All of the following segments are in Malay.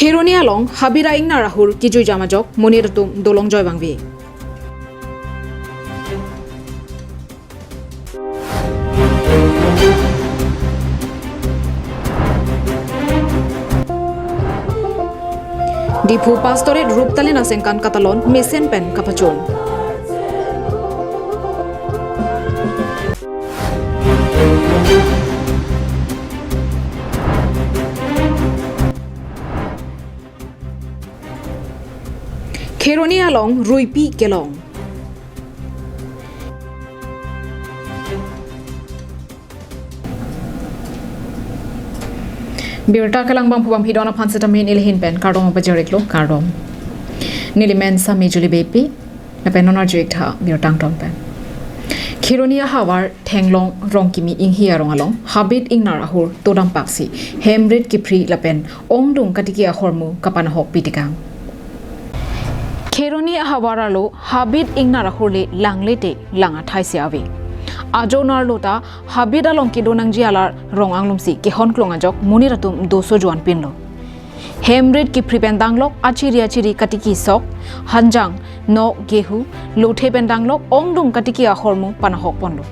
Kheronia long habira ingna rahur kijui jamajok moniratum dolong joy bangbi. Dipu pastoret ruptalin asengkan katalon mesen pen kapachon. Kheronia long ruipi kelong. Birta kelang bang pubam hidona pansetamin ilhin pen kardom bajariklo kardom. Nilimen sa majuli bepi na penonar jikta birtang tom pen. Kheronia hawar thenglong rongkimi inghi arong along habit ingnarahur todam paksi hemrit kipri lapen ongdung katiki ahormu kapanahok pitikang. Kheronia hawaralo habit ingnarahurle langlete langa thaisiawi. Ajonar lota habit along kidonang jialar rong anglumsi kehon klongajok muniratum doso juan pinlo. Hemrit ki pripendanglok achiri katiki sok hanjang no gehu lothe pendanglok ongdung katiki ahormu panahok ponlo.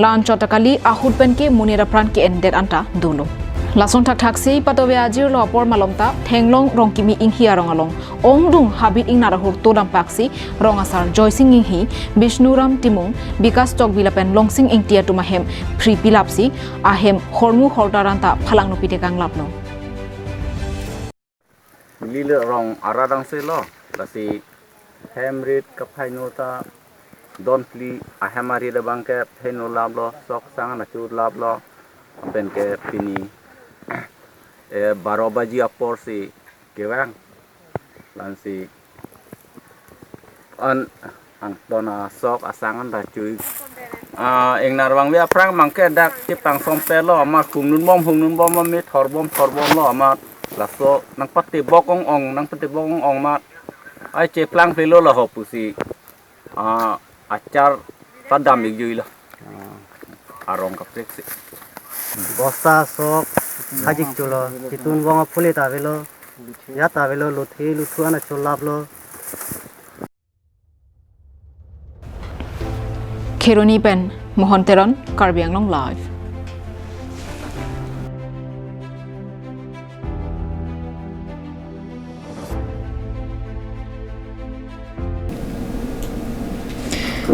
Lan chotakali ahut penke munira pran ke endet anta dolo. Lason thak thak sei patobe ajir lo apor malomta thenglong rongkimi inghi arong along ongdung habit ingnarahur todam paksi rongasar joysing inghi Bishnuram timung bikas tok bilapen longsing ingtia tumahem free pilapsi ahem hormu hortaranta phalang no pitekang laplo lile rong aradang se lo lasi hemrit kaphainota don pli ahamari de bangke pheno lablo sok sang na chur lablo benke pini 12 baji apor si kewang lansi an ang dona sok asangan da cui eng narwang wia prang mangke dak chipang sompe lo ma hungnun bom ma mi thorbom lo ma laso nang pati bokong ong ma ai che plang pelo lo hopusi acar tadam igui lo arong kaprek si bosta sok hajik chulo kitun bonga phuli tavelo ya tavelo luthi luthuana chulablo Kheroni pen Mohonteron Karbi Anglong live.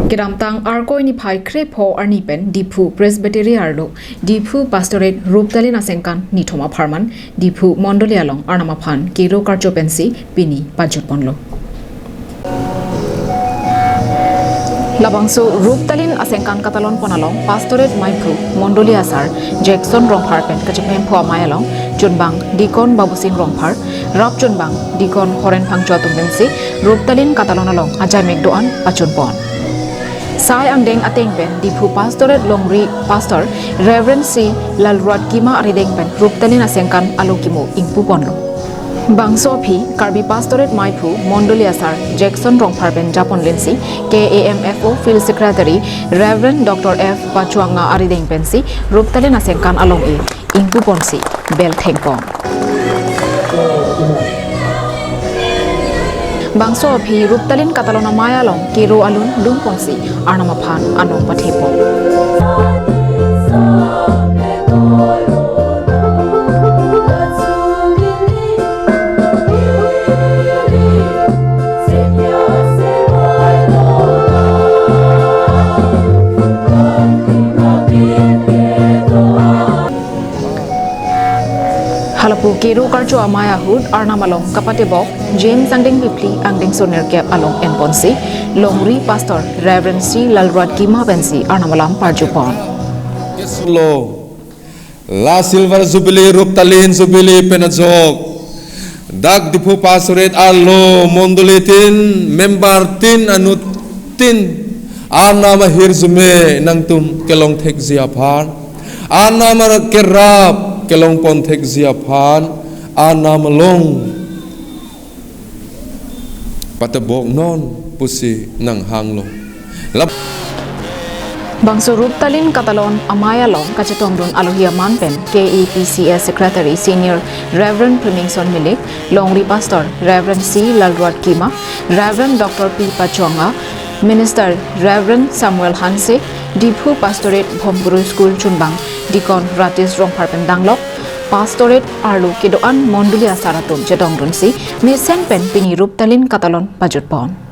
Kiramtang arkoi ni phai krepo arni pen Dipu Presbytery arlo Dipu Pastorate Ruptalin asengkan ni thoma pharman Dipu Mondoli along arnama phan kero karcho pensi pini pajut ponlo Labangso Ruptalin asengkan katalon ponalong Pastorate Maipu Mondoli asar Jackson Romphar pen kachepem phwa mayalong Chunbang Dikon Babusing Romphar Rap Chunbang Dikon Horen phangchwa tumbensi Ruptalin katalon along ajai mekdoan pachun pon Sai angdeng ateng pen Dipu Pastorate Longri Pastor Reverend C Lalruat Kima arideng pen Ruptalin asengkan alokimo ingpu ponlo Bangso phi Karbi Pastorate Maipu Mondoli asar Jackson Romphar pen Japon lensi KAMFO Field Secretary Reverend Dr. F Pachuanga arideng pen si Ruptalin asengkan along e ingpu ponsi bel thengpong Bangso phi Ruptalin katalona mayalong kero alun lungponsi arnama phan anong pathepo Halapu kero karcho amaya hud arnamalong kapatebok James angdeng bipli angdeng soner kep along enponsi Longri Pastor Reverend C Lalruat Kima bensi arnamalam parjupon Lo La Silver Jubilee Ruptalin Jubilee Penajok Dak Dipu Pastorate Arlo Mondolitin Member Tin Anut Tin Anama Hirzume Nangtum Kelong Thek Ziaphan Anama Kerap Kelong Ponthek Ziaphan Anamalong Patabok non pusi nang hanglo Bangso Ruptalin Katalon Amaya Long Kachatongdun Alohia Manpen KEPCS Secretary Senior Reverend Primingson Milik Longri Pastor Reverend C. Lalruat Kima Reverend Dr. P. Pachonga Minister Reverend Samuel Hanse Diphu Pastorate Bhomguru School Chunbang Dikon Ratis Rongparpen Danglok Pastorate Arlu Kidoan Mondulia Saratum Chetongdun Si Misen Pen Pini Ruptalin Katalon Pajutpon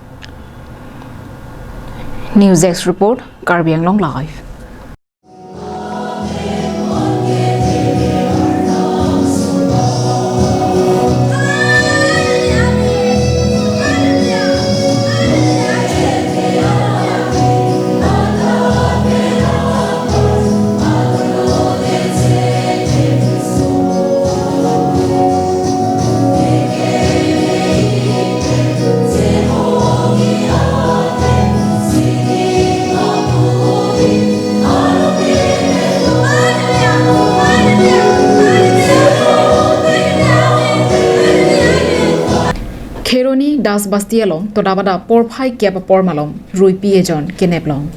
News X Report, Karbi Anglong Live. Kheroni Das Bastialong Todabada Porpai Kiapa Pormalom Rui Piejon Kineplong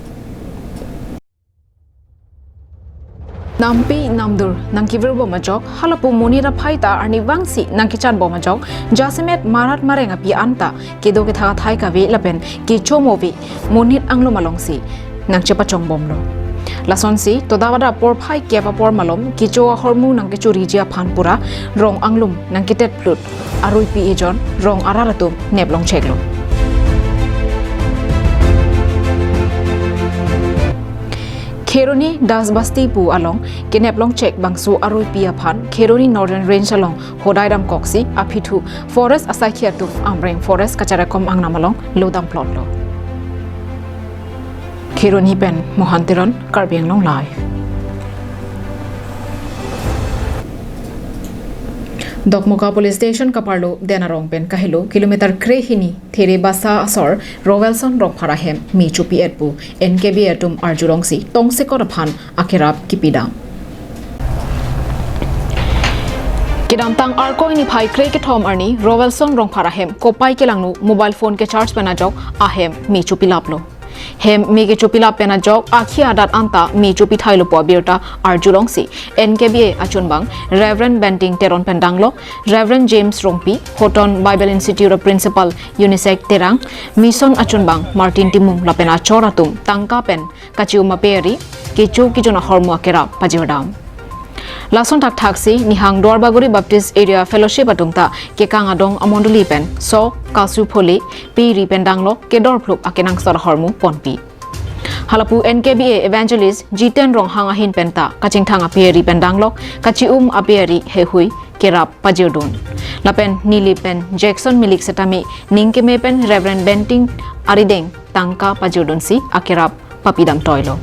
Nampi Namdur Nangkiver Bomajok Halapu Munira Paita Arni Wangsi Nankichan Bomajok Jasimet Marat Marenga Pi Anta Kido Kitha Thai Kavi Lapen Kichomovi Munit Anglo Malongsi Nangchepachong Bomlo Lasonsi Todabada Porpai Kiapa Pormalom Kicho Hormu Nangkichu Rijia Phanpura Rong Anglum Nangkitet Plut Arui Piejon Rong Araratum Neblong Cheglo Kheroni Das Basti Pu Along Kineplong Chek Bangsu Arui Pia Phan Kheroni Northern Range Along Hodaidam Koksi Aphitu Forest Asaikiatu Amreng Forest Kacharakom Angnamalong Lodam Plotlo Kheroni Pen Mohantiron Karbi Anglong Live Dokmoka Police Station Kaparlo Denarong Pen Kahilo Kilometer Krehini There Basa Asor Rovelson Ropharahem Mi Chupi Etpu NKB Etum Arjurongsi Tongse Koraphan Akirap Kipidam Kidam tang arko ini phai kre ke thom arni Rovelson Ropharahem Kopai Kelangnu mobile phone ke charge penajok ahem Mi Chupi Laplo Hem mege chupila pena jok akhia dat anta mi chupi thailo po birta arjulongsi NKBA achunbang Reverend Benting Teron Pendanglo Reverend James Rongpi Hoton Bible Institute of Principal Unisek Terang Mission achunbang Martin Timung lapena choratum tangka pen kachiuma peri kichu kijona hormu akera pajodam Lason tak taksi nihang Dorbaguri Baptist Area Fellowship atungta ke kangadong amonduli pen so kasu pholi pi pendanglo ke dorpluk akenang sor hormu ponpi Halapu NKBA Evangelist Jiten Rong hangahin penta kaching thanga peri pendanglo kachium aperi hehui kerap pajodon lapen nili pen Jackson Milik setami ningkeme pen Reverend Benting Arideng tangka pajodon si akerap papidam toilo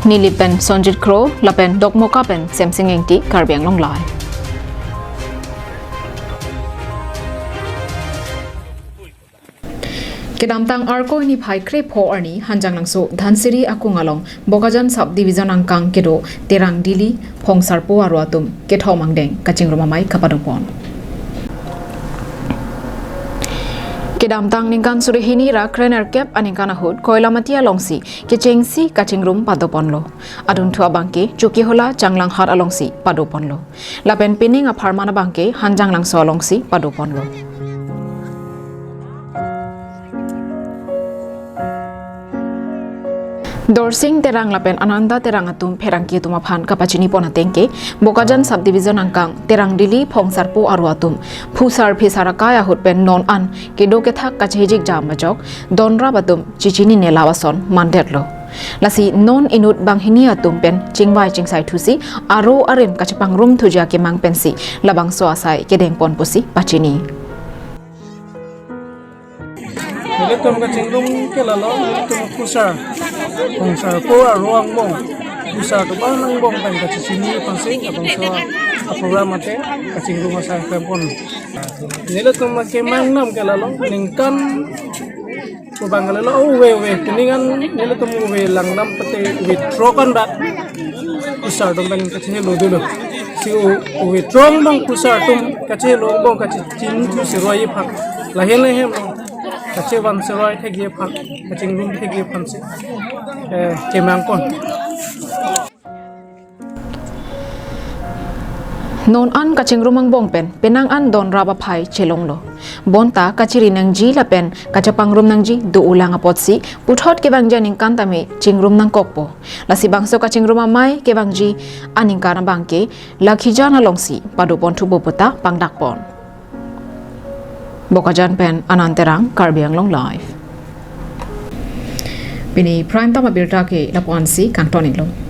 Nilipen Sonjit Crow, Lapen Dokmoka Pen, Samsung Engti, Karbi Anglong Live. Kedamtang Arko ini Pai Krep Ho Arni, Hanjang Langso, Dhansiri Akungalong, Bokajan Subdivision Angkang Kedo, Terang Dili, Pongsarpo Aruatum, Ketho Mangdeng, Kaching Romamai Kapadopon. Kedamtang ningkan surihini ra krener kep aningkana hud koila matia longsi kechengsi kachingrum padoponlo adun thua bangke chuki hola changlang har alongsi padoponlo lapen pining a pharmana bangke hanjang langso alongsi padoponlo Dorsing terang lapen ananda terang atum perangki tumaphan kapachini pona tengke bokajan subdivision angkang terang dili phongsarpo aruatum phusar phesara kaya hutpen non an kedo kethak kachhejik jamajok donra batum chichini nelawason mandetlo lasi non inut banghini atum pen chingwai chingsai thusi aro aren kachapang rum thuja ke mang pensi labang so asai kedeng pon pusi pachini Nilitum ka cingdung kilala, nilitum pusar. Pusar po aruang mong. Pusar to ba nang bong tang kachisini pansing abang sa program ate kacingdung sa tempon. Nilitum makemang nam kilala, ningkan mabangalala we tiningan nilitum we lang nam pati withdraw kan bat. Pusar to bang kachilo dulo. Si withdraw bang pusar tum kachilo bong kachin tu si royi phak. Lahen kacewan serai thegi phan kacingrum thegi phan se cemangkon non an kachingrumang bongpen penang an don raba phai chelonglo bonta kachiri nang ji la pen kachapangrum nang ji do ulang apotsi puthot ke bang janing kantame chingrum nang kokpo lasi bangso kachingruma mai ke bang ji aning kana bangke lakhijana longsi padu pontu bopota pangdak pon bokajan pen ananterang karbiang long live Bini prime tama birta ke laponsi kantonin lo